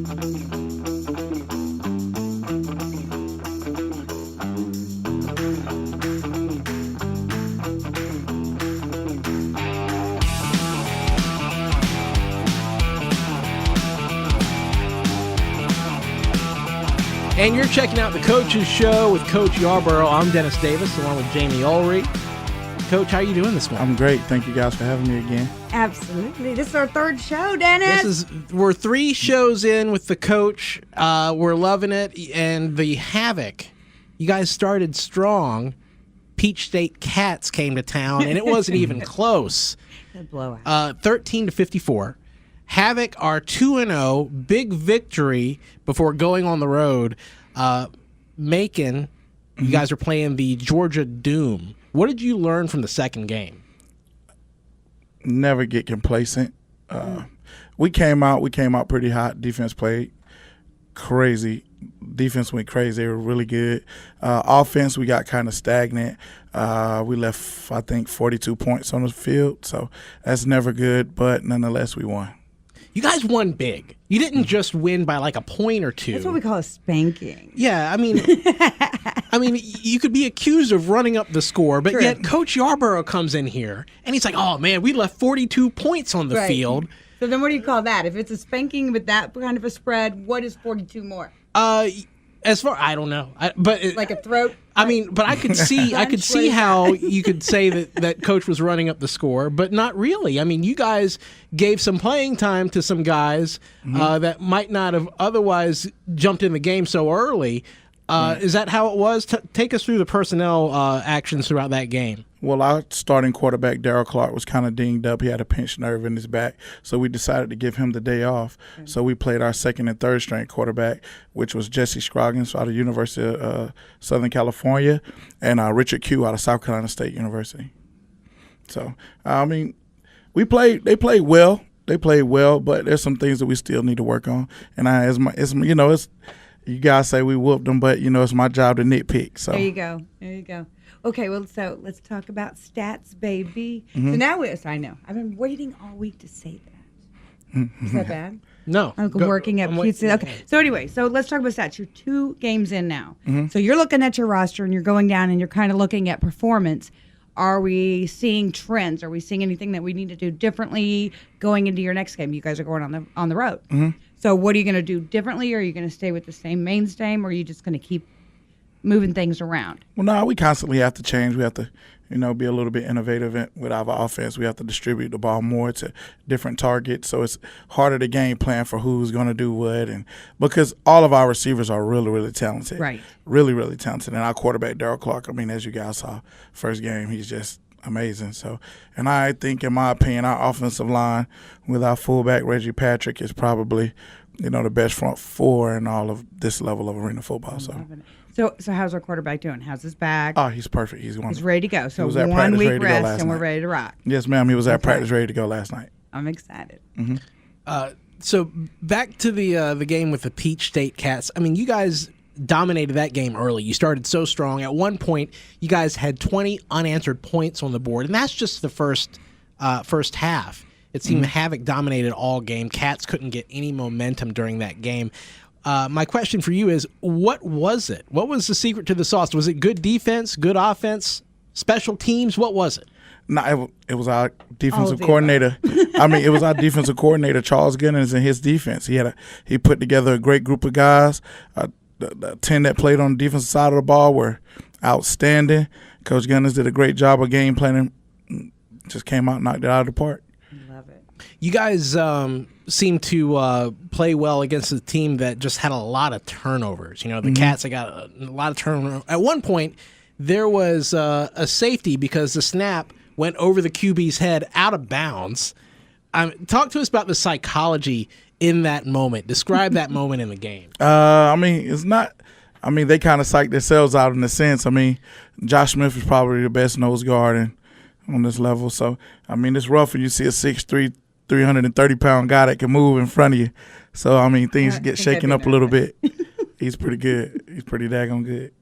And you're checking out the Coach's Show with Coach Yarborough. I'm Dennis Davis, along with Jamie Ulrich. Coach, how are you doing this morning? I'm great. Thank you guys for having me again. Absolutely. This is our third show, Dennis. We're 3 shows in with the coach. We're loving it. And the Havoc, you guys started strong. Peach State Cats came to town, and it wasn't even close. A blowout. 13-54. Havoc are 2-0, big victory before going on the road. Macon, you guys are playing the Georgia Doom. What did you learn from the second game? Never get complacent. We came out pretty hot. Defense played crazy. Defense went crazy. They were really good. Offense, we got kind of stagnant. We left, I think, 42 points on the field, so that's never good, but nonetheless, we won. You guys won big. You didn't just win by like a point or two. That's what we call a spanking. Yeah, I mean, you could be accused of running up the score, but yet Coach Yarborough comes in here and he's like, "Oh man, we left 42 points on the field." So then, what do you call that? If it's a spanking with that kind of a spread, what is 42 more? I don't know, but like a throat. I mean, but I could see how you could say that Coach was running up the score, but not really. I mean, you guys gave some playing time to some guys that might not have otherwise jumped in the game so early. Is that how it was? Take us through the personnel actions throughout that game. Well, our starting quarterback, Darryl Clark, was kind of dinged up. He had a pinched nerve in his back, so we decided to give him the day off. So we played our second and third string quarterback, which was Jesse Scroggins out of University of Southern California, and Richard Q out of South Carolina State University. So, I mean, they played well. They played well, but there's some things that we still need to work on. And you guys say we whooped them, but, it's my job to nitpick. So There you go. Okay, well, so let's talk about stats, baby. So now, I know. I've been waiting all week to say that. Is that bad? No. I'm working at pizza. Okay, so anyway, so let's talk about stats. You're 2 games in now. So you're looking at your roster, and you're going down, and you're kind of looking at performance. Are we seeing trends? Are we seeing anything that we need to do differently going into your next game? You guys are going on the road. So what are you going to do differently? Are you going to stay with the same mainstay, or are you just going to keep moving things around? Well, no, we constantly have to change. We have to, be a little bit innovative with our offense. We have to distribute the ball more to different targets. So it's harder to game plan for who's going to do what, and because all of our receivers are really, really talented. Right. Really, really talented. And our quarterback, Darryl Clark, as you guys saw, first game, he's just amazing. So, and I think, in my opinion, our offensive line with our fullback, Reggie Patrick, is probably, the best front four in all of this level of arena football. So how's our quarterback doing? How's his back? Oh, he's perfect. He's ready to go. So 1 week rest, and we're ready to rock. Yes, ma'am. He was at practice ready to go last night. I'm excited. So back to the game with the Peach State Cats. I mean, you guys dominated that game early. You started so strong. At one point, you guys had 20 unanswered points on the board, and that's just the first half. It seemed Havoc dominated all game. Cats couldn't get any momentum during that game. My question for you is, what was it? What was the secret to the sauce? Was it good defense, good offense, special teams? What was it? No, it was our defensive coordinator. It was our defensive coordinator, Charles Gunnins, and his defense. He put together a great group of guys. The 10 that played on the defensive side of the ball were outstanding. Coach Gunnins did a great job of game planning. Just came out and knocked it out of the park. Love it. You guys seem to play well against a team that just had a lot of turnovers. The Cats, they got a lot of turnovers. At one point, there was a safety because the snap went over the QB's head out of bounds. Talk to us about the psychology in that moment. Describe that moment in the game. It's not – they kind of psyched themselves out in a sense. Josh Smith is probably the best nose guard on this level. So, it's rough when you see a 6'3", 330-pound guy that can move in front of you. So, things get shaken up a little bit. He's pretty good. He's pretty daggone good.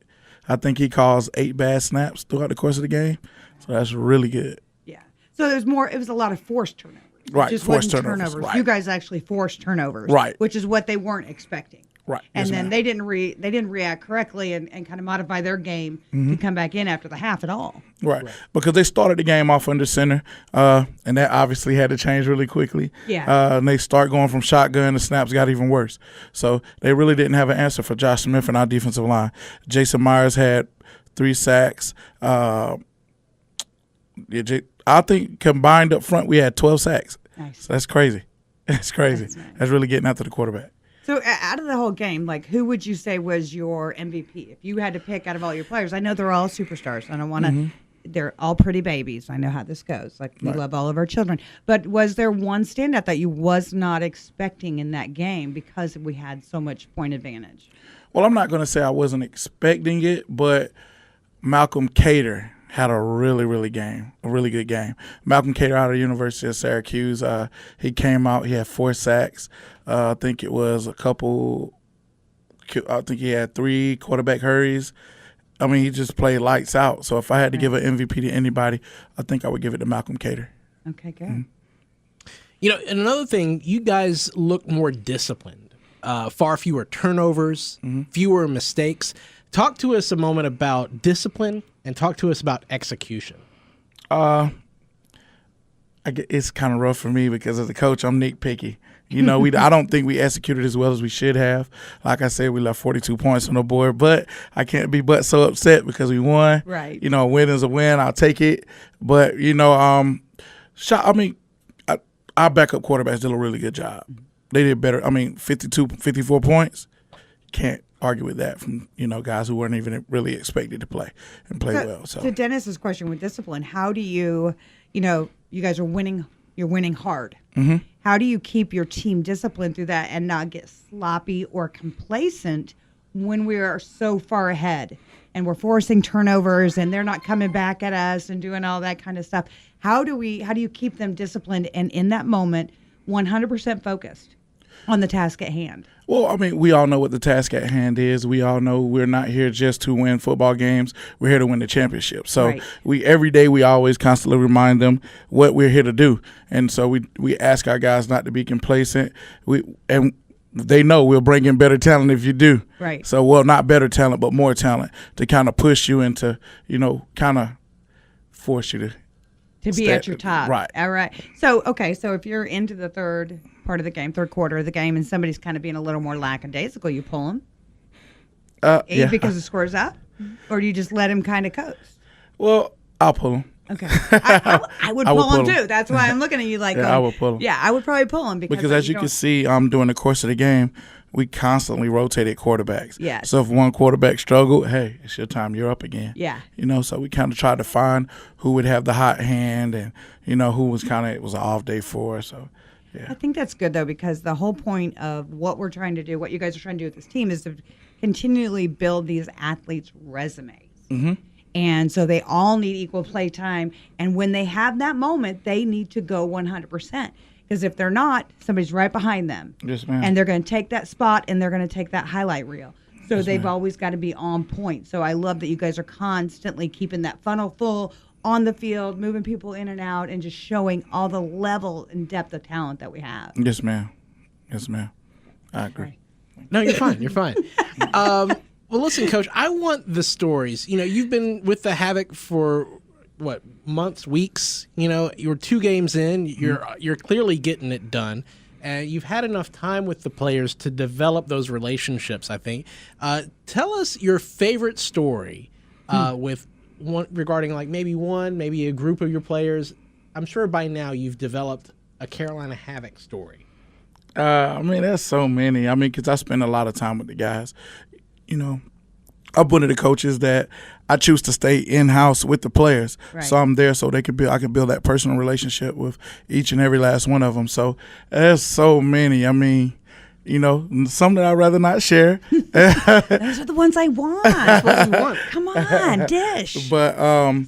I think he caused 8 bad snaps throughout the course of the game. So that's really good. Yeah. So it was a lot of forced turnovers. Right, Just forced wasn't turnovers, right. You guys actually forced turnovers, Right. which is what they weren't expecting. Right. And Yes, then ma'am. they didn't react correctly and kind of modify their game to come back in after the half at all. Right. Because they started the game off under center, and that obviously had to change really quickly. Yeah. And they start going from shotgun, the snaps got even worse. So they really didn't have an answer for Josh Smith and our defensive line. Jason Myers had 3 sacks. I think combined up front we had 12 sacks. Nice. So that's crazy. That's crazy. That's nice. That's really getting after the quarterback. So out of the whole game, like who would you say was your MVP? If you had to pick out of all your players, I know they're all superstars. I don't want to. They're all pretty babies. I know how this goes. Like we love all of our children. But was there one standout that you was not expecting in that game because we had so much point advantage? Well, I'm not going to say I wasn't expecting it, but Malcolm Cater had a really good game. Malcolm Cater out of the University of Syracuse. He came out. He had 4 sacks. I think it was I think he had 3 quarterback hurries. I mean, he just played lights out. So if I had to give an MVP to anybody, I think I would give it to Malcolm Cater. Okay, good. You know, and another thing, you guys look more disciplined. Far fewer turnovers, fewer mistakes. Talk to us a moment about discipline and talk to us about execution. It's kind of rough for me because as a coach, I'm nitpicky. You know, I don't think we executed as well as we should have. Like I said, we left 42 points on the board, but I can't be so upset because we won. Right. You know, a win is a win. I'll take it. But, you know, our backup quarterbacks did a really good job. They did better. I mean, 54 points. Can't argue with that from, you know, guys who weren't even really expected to play and play well. So to Dennis's question with discipline, how do you know, you guys are winning. You're winning hard. How do you keep your team disciplined through that and not get sloppy or complacent when we are so far ahead and we're forcing turnovers and they're not coming back at us and doing all that kind of stuff? How do you keep them disciplined and in that moment 100% focused on the task at hand? Well, I mean, we all know what the task at hand is. We all know we're not here just to win football games. We're here to win the championship. So every day we always constantly remind them what we're here to do. And so we ask our guys not to be complacent. And they know we'll bring in better talent if you do. Right. So, well, not better talent, but more talent to kind of push you into, you know, kind of force you to be at your top. Right. All right. So, okay. So if you're into the third part of the game, third quarter of the game, and somebody's kind of being a little more lackadaisical, you pull them? Yeah. Because the score's up? Or do you just let him kind of coast? Well, I'll pull them. Okay. I would pull him too. That's why I'm looking at you like, I would pull him. Yeah, I would probably pull him because as you can see, during the course of the game, we constantly rotated quarterbacks. Yes. So if one quarterback struggled, hey, it's your time. You're up again. Yeah. You know, so we kind of tried to find who would have the hot hand and, you know, who was it was an off day for. So, yeah. I think that's good, though, because the whole point of what we're trying to do, what you guys are trying to do with this team is to continually build these athletes' resumes. And so they all need equal play time. And when they have that moment, they need to go 100%. Because if they're not, somebody's right behind them. Yes, ma'am. And they're going to take that spot and they're going to take that highlight reel. So Yes, they've ma'am. always got to be on point. So I love that you guys are constantly keeping that funnel full on the field, moving people in and out, and just showing all the level and depth of talent that we have. Yes, ma'am. Yes, ma'am. I agree. No, you're fine. You're fine. Well, listen, Coach, I want the stories. You know, you've been with the Havoc for what, months, weeks? You know, you're 2 games in. You're clearly getting it done. You've had enough time with the players to develop those relationships, I think. Tell us your favorite story with one regarding like maybe a group of your players. I'm sure by now you've developed a Carolina Havoc story. I mean, there's so many. I mean, because I spend a lot of time with the guys. You know, I'm one of the coaches that I choose to stay in-house with the players. Right. So I'm there so I can build that personal relationship with each and every last one of them. So there's so many. I mean, you know, some that I'd rather not share. Those are the ones I want. That's what you want. Come on, dish. But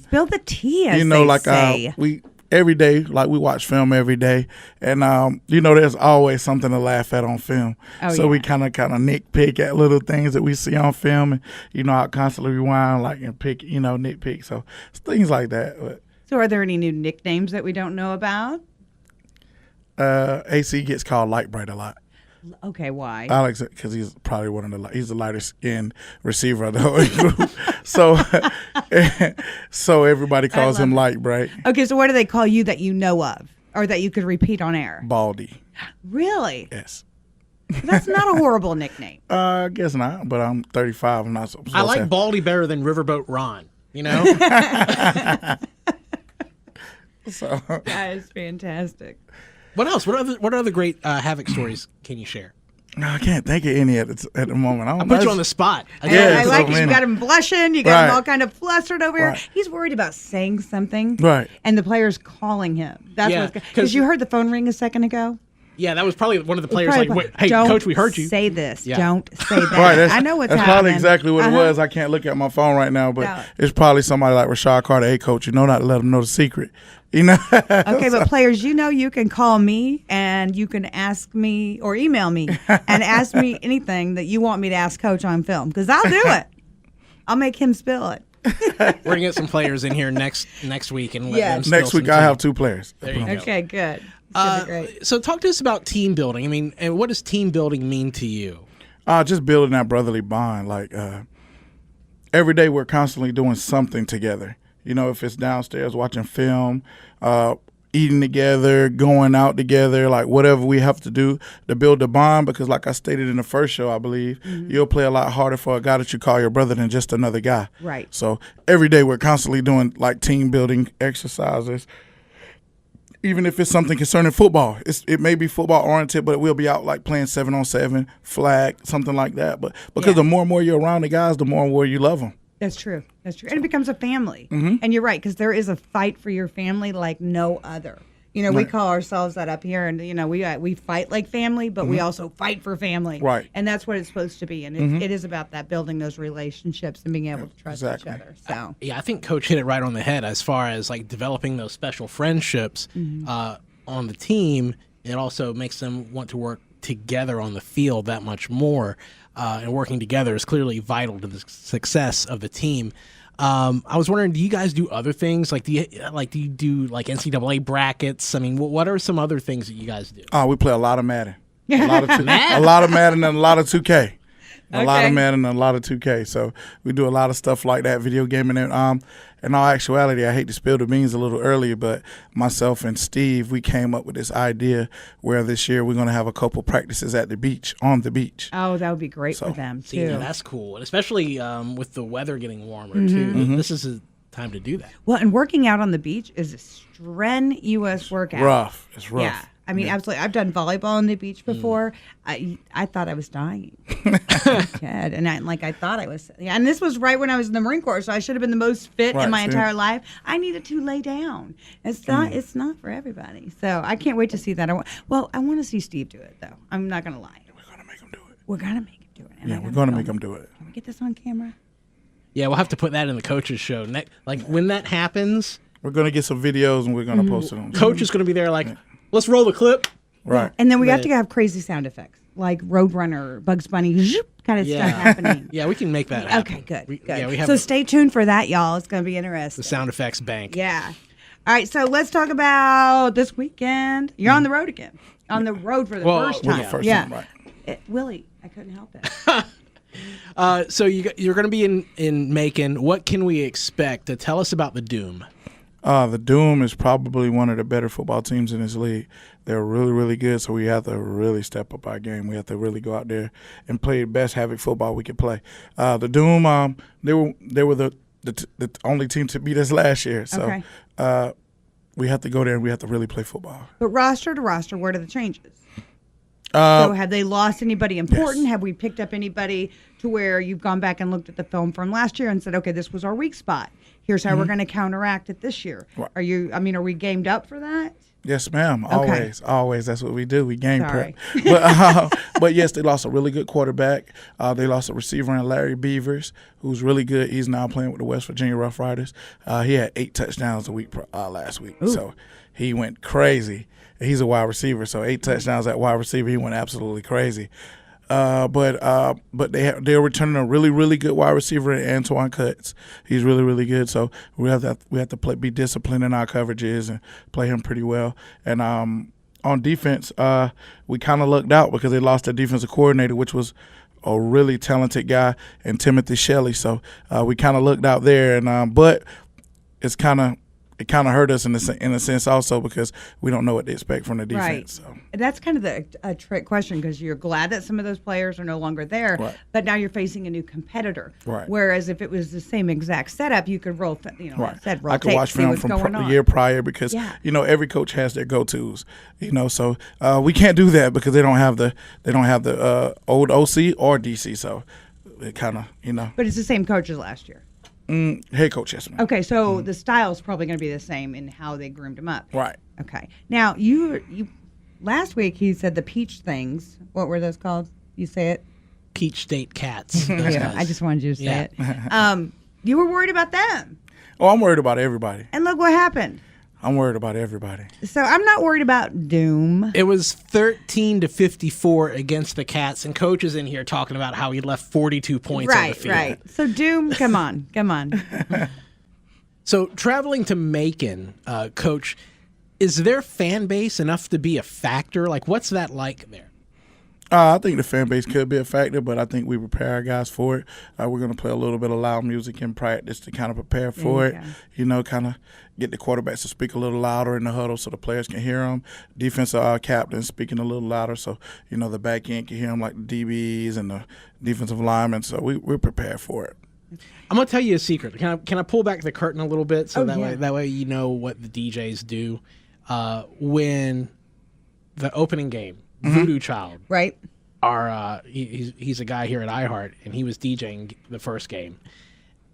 spill the tea, as you know, they like say. we every day, like we watch film every day, and you know, there's always something to laugh at on film. So we kind of nitpick at little things that we see on film, and you know, I constantly rewind, like, and pick, you know, nitpick. So it's things like that. But So are there any new nicknames that we don't know about? AC gets called light bright a lot. Okay, why? Alex, because he's probably he's the lightest skinned receiver of the whole group. So everybody calls him light bright. Okay, so what do they call you that you know of or that you could repeat on air? Baldy. Really? Yes. That's not a horrible nickname. I guess not, but I'm 35. I'm not so. I like Baldy better than Riverboat Ron. You know. So That is fantastic. What else? What other great Havoc stories can you share? no, I can't think of any at the moment. I put you on the spot. Yeah, I like it. You got him blushing. You got him Right. all kind of flustered over here. Right. He's worried about saying something. Right. And the player's calling him. That's Yeah, what's good. 'cause- Because you heard the phone ring a second ago. Yeah, that was probably one of the players Probably- like, Wait, "Hey, don't coach, we heard you." Say this. Yeah. Don't say that. Right, I know what's that's happening. probably exactly what it Uh-huh. was. I can't look at my phone right now, but No. it's probably somebody like Rashad Carter. Hey, coach, you know not to let them know the secret. You know. Okay, but players, you know you can call me and you can ask me or email me and ask me anything that you want me to ask Coach on film because I'll do it. I'll make him spill it. We're gonna get some players in here next week and let Yes. them spill Next week some I tea. have 2 players. There you go. Okay, good. It's gonna be great. So talk to us about team building. I mean, and what does team building mean to you? Just building that brotherly bond. Like every day we're constantly doing something together. You know, if it's downstairs watching film, eating together, going out together, like whatever we have to do to build the bond. Because like I stated in the first show, I believe, you'll play a lot harder for a guy that you call your brother than just another guy. Right. So every day we're constantly doing like team building exercises. Even if it's something concerning football, it may be football oriented, but we'll be out like playing 7-on-7, flag, something like that. But because the more and more you're around the guys, the more and more you love them. That's true. That's true. And it becomes a family. And you're right, because there is a fight for your family like no other. You know, we call ourselves that up here, and, you know, we fight like family, but we also fight for family. Right. And that's what it's supposed to be. And it is about that, building those relationships and being able to trust Exactly. each other. So, Yeah, I think Coach hit it right on the head as far as like developing those special friendships on the team. It also makes them want to work together on the field that much more, and working together is clearly vital to the success of the team. I was wondering, do you guys do other things? Do you do like NCAA brackets? I mean, what are some other things that you guys do? We play a lot of Madden. A lot of Madden and a lot of 2K. A lot of Madden and a lot of 2K. So we do a lot of stuff like that, video gaming. And in all actuality, I hate to spill the beans a little earlier, but myself and Steve, we came up with this idea where this year we're going to have a couple practices at the beach, on the beach. oh, that would be great for them, too. Yeah, that's cool, and especially with the weather getting warmer too. This is a time to do that. Well, and working out on the beach is a strenuous workout. Rough. It's rough. Yeah. I mean, absolutely. I've done volleyball on the beach before. I thought I was dying. And I thought I was. Yeah, and this was right when I was in the Marine Corps, so I should have been the most fit in my entire life. I needed to lay down. It's not for everybody. So I can't wait to see that. I want to see Steve do it, though. I'm not going to lie. We're going to make him do it. We're going to make him do it. Yeah, we're going to make him do it. Can we get this on camera? Yeah, we'll have to put that in the coaches show. Like when that happens, We're going to get some videos and we're going to post it on. coach is going to be there. Like, let's roll the clip. Right. And then we have to have crazy sound effects, like Roadrunner, Bugs Bunny, kind of stuff happening. Yeah, we can make that happen. Okay, good. Good. Yeah, we have so stay tuned for that, y'all. It's going to be interesting. the sound effects bank. Yeah. All right, so let's talk about this weekend. You're on the road again. On the road for the first Well, time. the first yeah. time, right. Willie, I couldn't help it. So you're going to be in Macon. What can we expect? Tell us about the Doom. The Doom is probably one of the better football teams in this league. They're really, really good, so we have to really step up our game. We have to really go out there and play the best Havoc football we could play. The Doom, they were the only team to beat us last year, so we have to go there and we have to really play football. But roster to roster, what are the changes? So have they lost anybody important? Yes. Have we picked up anybody to where you've gone back and looked at the film from last year and said, okay, this was our weak spot. Here's how we're going to counteract it this year. Right. Are we gamed up for that? Yes, ma'am. Always, always. That's what we do. We game Sorry. prep. But yes, they lost a really good quarterback. They lost a receiver in Larry Beavers, who's really good. He's now playing with the West Virginia Rough Riders. He had 8 touchdowns last week, so he went crazy. He's a wide receiver, so 8 touchdowns at wide receiver. He went absolutely crazy. But they're returning a really, really good wide receiver in Antoine Cuts. He's really, really good. So we have to be disciplined in our coverages and play him pretty well. And on defense, we kind of lucked out because they lost their defensive coordinator, which was a really talented guy, and Timothy Shelley. So we kind of looked out there, and but it kind of hurt us in a sense also because we don't know what to expect from the defense. Right. So. That's kind of a trick question because you're glad that some of those players are no longer there, Right. but now you're facing a new competitor. Right. Whereas if it was the same exact setup, you could roll, Right. roll I could tape, watch see film what's from going the on. year prior because Yeah. every coach has their go-tos. So we can't do that because they don't have the old OC or DC. So it kind of But it's the same coach as last year. Head coach, yes, ma'am. Okay, so the style's probably going to be the same in how they groomed him up. Right. Okay. Now you last week he said the peach things. What were those called? You say it. Peach State Cats. Yeah, I just wanted you to say Yeah. it. You were worried about them, Oh, I'm worried about everybody. and look what happened. I'm worried about everybody. So I'm not worried about Doom. It was 13-54 against the Cats, and Coach is in here talking about how he left 42 points on the field. Right. So Doom, come on. So traveling to Macon, Coach, is their fan base enough to be a factor? Like, what's that like there? I think the fan base could be a factor, but I think we prepare our guys for it. We're going to play a little bit of loud music in practice to kind of prepare for it. Kind of get the quarterbacks to speak a little louder in the huddle so the players can hear them. Defensive captains speaking a little louder so, the back end can hear them like the DBs and the defensive linemen. So we're prepared for it. I'm gonna tell you a secret. Can I pull back the curtain a little bit so yeah. that way you know what the DJs do when the opening game, Voodoo Child, Right. he's a guy here at iHeart, and he was DJing the first game,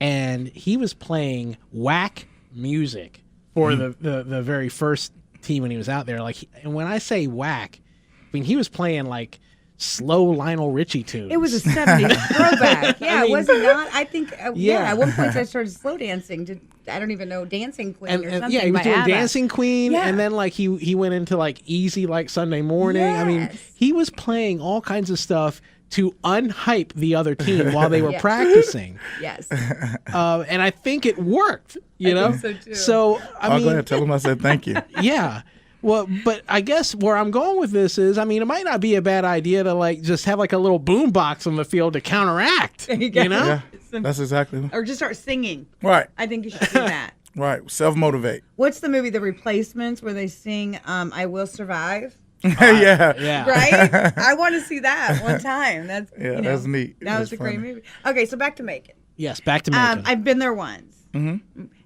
and he was playing whack music for the very first team when he was out there. And when I say whack, I mean he was playing like slow Lionel Richie tunes. It was a 70s throwback. Yeah, was it not? I think, Yeah. at one point I started slow dancing. I don't even know, Dancing Queen or something. Yeah, he was by doing ABBA. Dancing Queen, Yeah. and then he went into like Easy like Sunday Morning. I mean, Yes. he was playing all kinds of stuff to unhype the other team while they were Yeah. practicing. Yes. And I think it worked, you know? think so, too. So, I mean, go ahead, tell them I said thank you. yeah. Well, but I guess where I'm going with this is, I mean, it might not be a bad idea to just have like a little boom box on the field to counteract, you go. know? Yeah, that's exactly Or just start singing. right. I think you should do that. Right, self-motivate. What's the movie, The Replacements, where they sing "I Will Survive"? Yeah. Right? I want to see that one time. That's that's neat. That was That's a great funny. movie. Okay, so back to Macon. Yes, back to Macon. I've been there once.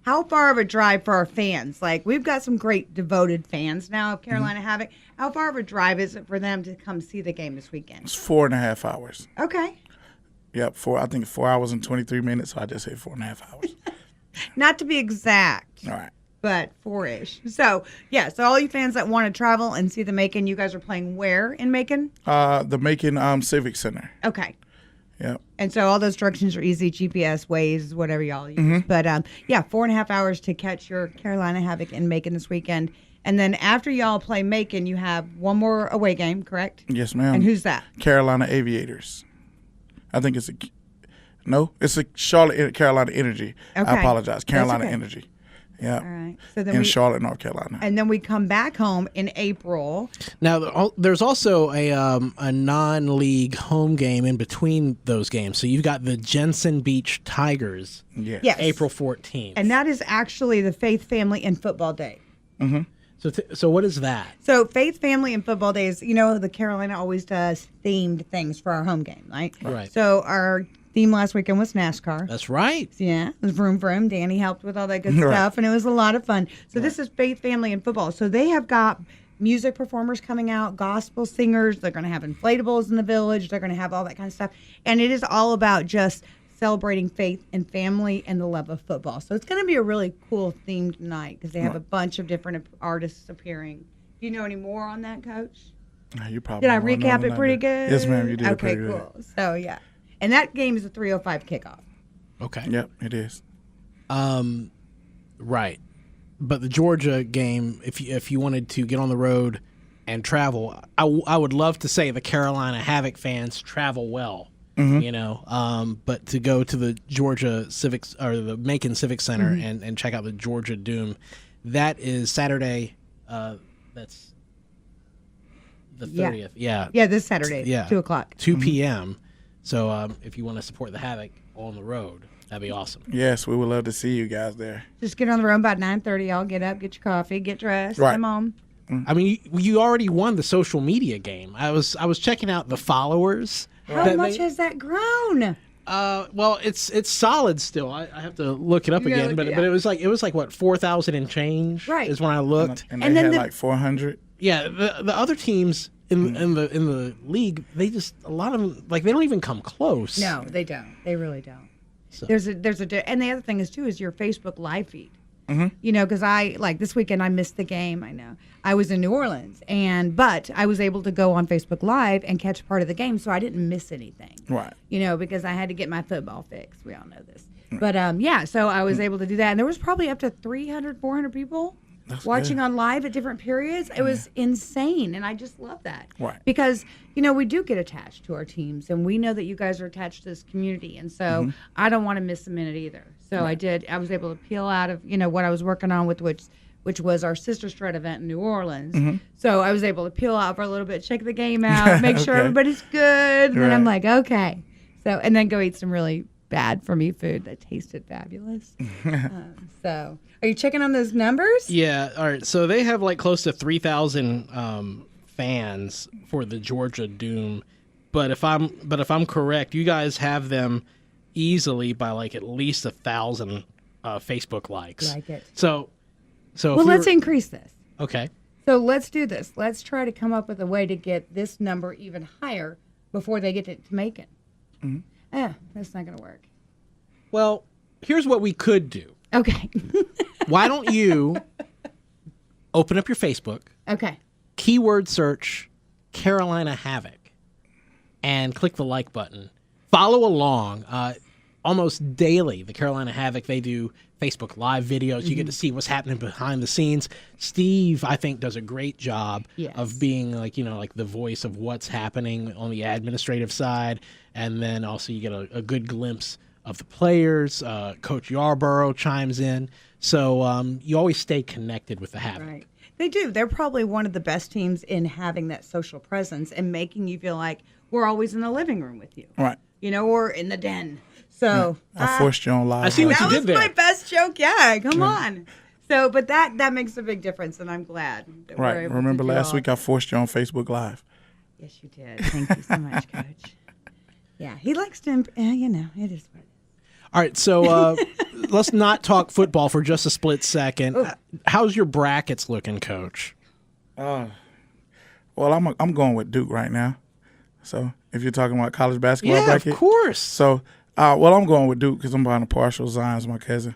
How far of a drive for our fans? Like, we've got some great devoted fans now of Carolina Havoc. How far of a drive is it for them to come see the game this weekend? It's 4.5 hours. Okay. Yep, I think 4 hours and 23 minutes, so I just say 4.5 hours. Not to be exact, All right. but 4-ish. So, yeah, so all you fans that want to travel and see the Macon, you guys are playing where in Macon? The Macon Civic Center. Okay. Yep. And so all those directions are easy, GPS, Waze, whatever y'all use. But, 4.5 hours to catch your Carolina Havoc in Macon this weekend. And then after y'all play Macon, you have one more away game, correct? Yes, ma'am. And who's that? Carolina Aviators. I think it's a Charlotte Carolina Energy. Okay. I apologize. Carolina okay. Energy. Yeah. All right. So then In Charlotte, North Carolina. and then we come back home in April. Now, there's also a non-league home game in between those games. So you've got the Jensen Beach Tigers, Yes. Yes. April 14th. And that is actually the Faith, Family, and Football Day. So what is that? So Faith, Family, and Football Day is, the Carolina always does themed things for our home game, right? Right. So our theme last weekend was NASCAR. That's right. Yeah, it was vroom vroom. Danny helped with all that good Right. stuff, and it was a lot of fun. So this is Faith, Family, and Football. So they have got music performers coming out, gospel singers. They're going to have inflatables in the village. They're going to have all that kind of stuff. And it is all about just celebrating faith and family and the love of football. So it's going to be a really cool themed night because they have a bunch of different artists appearing. Do you know any more on that, Coach? You probably Did I more know recap than it I pretty do. good? Yes, ma'am. You did. Okay, pretty cool. So, yeah. And that game is a 3:05 kickoff. Okay. Good. Yep, it is. Right. But the Georgia game, if you wanted to get on the road and travel, I would love to say the Carolina Havoc fans travel well. But to go to the Georgia Civics or the Macon Civic Center and check out the Georgia Doom, that is Saturday. That's The 30th. Yeah. Yeah, this Saturday. Yeah. 2 o'clock. 2 p.m. So if you want to support the Havoc on the road, that'd be awesome. Yes, we would love to see you guys there. Just get on the road about 9:30. I'll get up, get your coffee, get dressed, Right. come home. I mean, you already won the social media game. I was checking out the followers. How much has that grown? Well, it's solid still. I have to look it up You gotta again, look but it it was like what 4,000 and change. Right. Is when I looked. And And they then had the- like 400. Yeah, the other teams in the league, they just a lot of them like they don't even come close. No, they don't. They really don't. So- And the other thing is too is your Facebook live feed. You know, because this weekend I missed the game. I know I was in New Orleans, but I was able to go on Facebook Live and catch part of the game, so I didn't miss anything. Right. You know, because I had to get my football fix. We all know this. But so I was able to do that, and there was probably up to 300, 400 people watching good. on live at different periods. It was insane, and I just love that. Right. Because, you know, we do get attached to our teams, and we know that you guys are attached to this community, and so I don't want to miss a minute either. So I was able to peel out of, you know, what I was working on with which was our Sister Strut event in New Orleans. So I was able to peel out for a little bit, check the game out, make sure Okay. everybody's good, and then I'm Right. like, okay. So, and then go eat some really bad for me food that tasted fabulous. So, are you checking on those numbers? Yeah. All right. So they have like close to 3,000 fans for the Georgia Doom, but if I'm correct, you guys have them easily by like at least 1,000 Facebook likes. Like it. So Well, if let's you're- increase this. Okay. So let's do this. Let's try to come up with a way to get this number even higher before they get to Macon. That's not going to work. Well, here's what we could do. Okay. Why don't you open up your Facebook, Okay. keyword search Carolina Havoc, and click the like button. Follow along. Almost daily, the Carolina Havoc, they do Facebook Live videos. You get to see what's happening behind the scenes. Steve, I think, does a great job Yes. of being like the voice of what's happening on the administrative side. And then also you get a good glimpse of the players. Coach Yarborough chimes in. So you always stay connected with the Havoc. Right. They do. They're probably one of the best teams in having that social presence and making you feel like we're always in the living room with you. Right. You know, or in the den. So I forced you on live. I see what that you was did there. my best joke. Yeah, come on. So, but that makes a big difference, and I'm glad. That we're Right. able Remember to do last all week I forced you on Facebook Live. Yes, you did. Thank you so much, Coach. Yeah, he likes to, you know, it is what it is. All right, so let's not talk football for just a split second. How's your brackets looking, Coach? Well, I'm going with Duke right now. So if you're talking about college basketball Yeah, bracket, of course. So I'm going with Duke because I'm buying a partial. Zion's my cousin.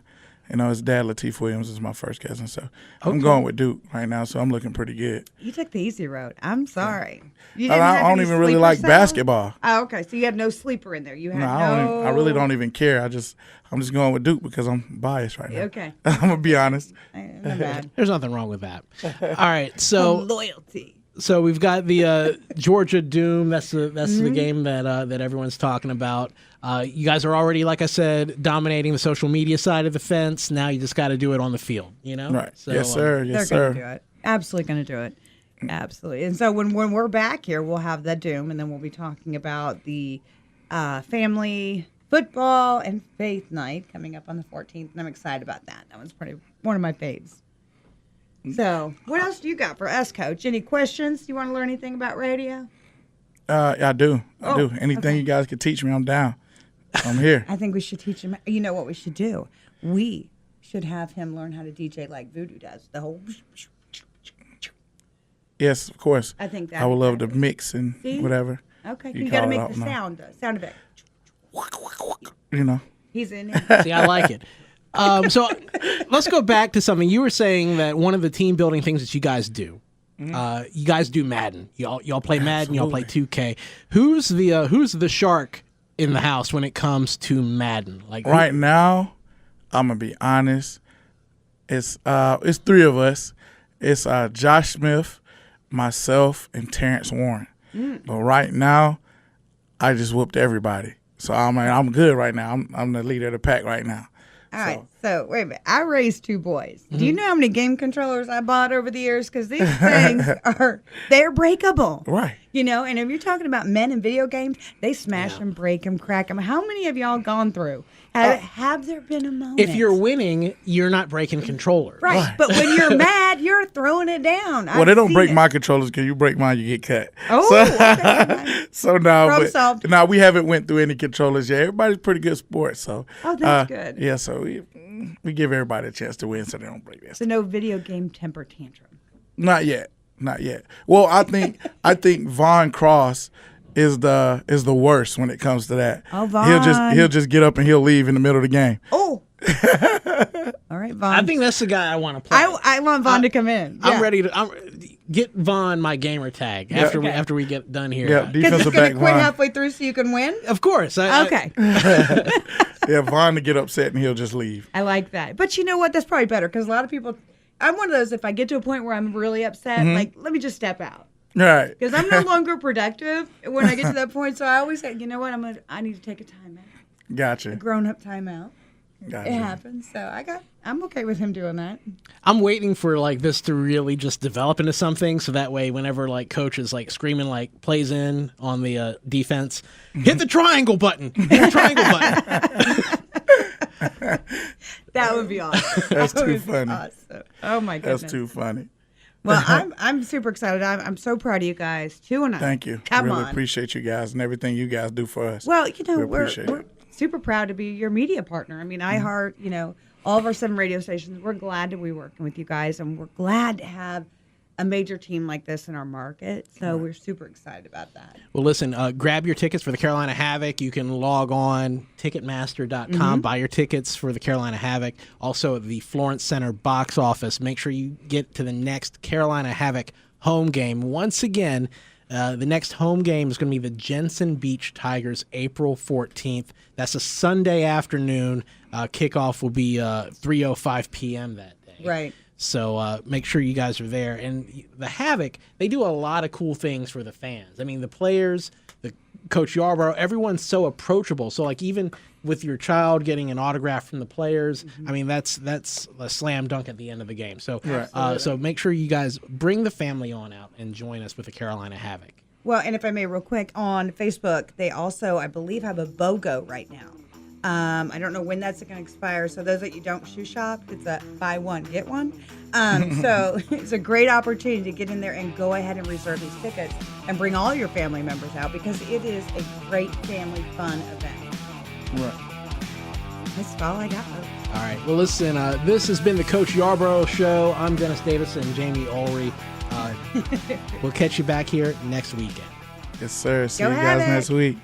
You know, his dad, Lateef Williams, is my first cousin. So I'm going with Duke right now. So I'm looking pretty good. You took the easy road. I'm sorry. You And didn't I have don't any even really sleeper like cells? basketball. Oh, okay. So you had no sleeper in there. You had No, no. I really don't even care. I'm just going with Duke because I'm biased right now. Okay. I'm gonna be honest. Not bad. There's nothing wrong with that. All right, so Loyalty. so we've got the Georgia Doom. That's the game that everyone's talking about. You guys are already, like I said, dominating the social media side of the fence. Now you just got to do it on the field. You know, Right. So, Yes, sir. Yes, They're sir. going to do it. Absolutely going to do it. Absolutely. And so when we're back here, we'll have the Doom, and then we'll be talking about the family football and faith night coming up on the 14th, and I'm excited about that. That one's one of my faves. So what else do you got for us, Coach? Any questions? You want to learn anything about radio? I do. I do. Anything okay. you guys can teach me, I'm down. I'm here. I think we should teach him. You know what we should do? We should have him learn how to DJ like Voodoo does. The whole. Yes, of course. I think I would love to that'd be mix and See? whatever. Okay, You you got to call it make out the now. sound effect. You know. He's in it. See, I like it. So let's go back to something you were saying that one of the team building things that you guys do. You guys do Madden. Y'all play Madden. Y'all play 2K. Who's the shark in the house when it comes to Madden? Like Right now, I'm gonna be honest. It's three of us. It's Josh Smith, myself, and Terrence Warren. But right now, I just whooped everybody. So I'm good right now. I'm the leader of the pack right now. All right. So wait a minute. I raised 2 boys. Do you know how many game controllers I bought over the years? Because these things they're breakable. Right. And if you're talking about men in video games, they smash them, break them, crack them. How many of y'all gone through? Have there been a moment? If you're winning, you're not breaking controllers. Right. But when you're mad, you're throwing it down. Well, they don't break my controllers because you break mine, you get cut. Oh, okay. So no, Problem solved. no, we haven't went through any controllers yet. Everybody's pretty good sports, so. Oh, that's good. Yeah, so we give everybody a chance to win, so they don't break this. So no video game temper tantrum. Not yet. Well, I think Von Cross is the worst when it comes to that. Oh, Von. He'll just get up and he'll leave in the middle of the game. Oh. All right, Von. I think that's the guy I want to play. I want Von to come in. I'm ready to get Von my gamer tag after we get done here. Yeah, Because he's defensive going back to quit Von. halfway through so you can win? Of course. Okay. Yeah, Von to get upset and he'll just leave. I like that. But you know what? That's probably better because a lot of people, I'm one of those, if I get to a point where I'm really upset, like, let me just step out. Right. Because I'm no longer productive when I get to that point. So I always say, you know what? I need to take a timeout. Gotcha. A grown-up timeout. Gotcha. It happens. So I'm okay with him doing that. I'm waiting for like this to really just develop into something, so that way whenever like coach is like screaming like plays in on the defense, hit the triangle button. Hit the triangle button. That would be awesome. That's That too would be funny. Awesome. Oh my goodness. That's too funny. Well, I'm super excited. I'm so proud of you guys. 2-0. Thank you. Come really on. appreciate you guys and everything you guys do for us. Well, we're appreciate it. super proud to be your media partner. I mean, iHeart, all of our 7 radio stations, we're glad to be working with you guys, and we're glad to have a major team like this in our market. So we're super excited about that. Well, listen, grab your tickets for the Carolina Havoc. You can log on Ticketmaster.com, buy your tickets for the Carolina Havoc. Also, the Florence Center box office. Make sure you get to the next Carolina Havoc home game. Once again, the next home game is going to be the Jensen Beach Tigers, April 14th. That's a Sunday afternoon. Kickoff will be 3:05 p.m. that day. Right. So make sure you guys are there. And the Havoc, they do a lot of cool things for the fans. I mean, the players, the Coach Yarborough, everyone's so approachable. So, like, even with your child getting an autograph from the players, I mean, that's a slam dunk at the end of the game. So, so make sure you guys bring the family on out and join us with the Carolina Havoc. Well, and if I may, real quick, on Facebook, they also, I believe, have a BOGO right now. I don't know when that's going to expire. So those that you don't shoe shop, it's a buy one, get one. So it's a great opportunity to get in there and go ahead and reserve these tickets and bring all your family members out because it is a great family fun event. Right. That's all I got, folks. All right. Well, listen, this has been the Coach Yarborough Show. I'm Dennis Davis and Jamie Ulrey. We'll catch you back here next weekend. Yes, sir. See Go you guys Havoc. next week.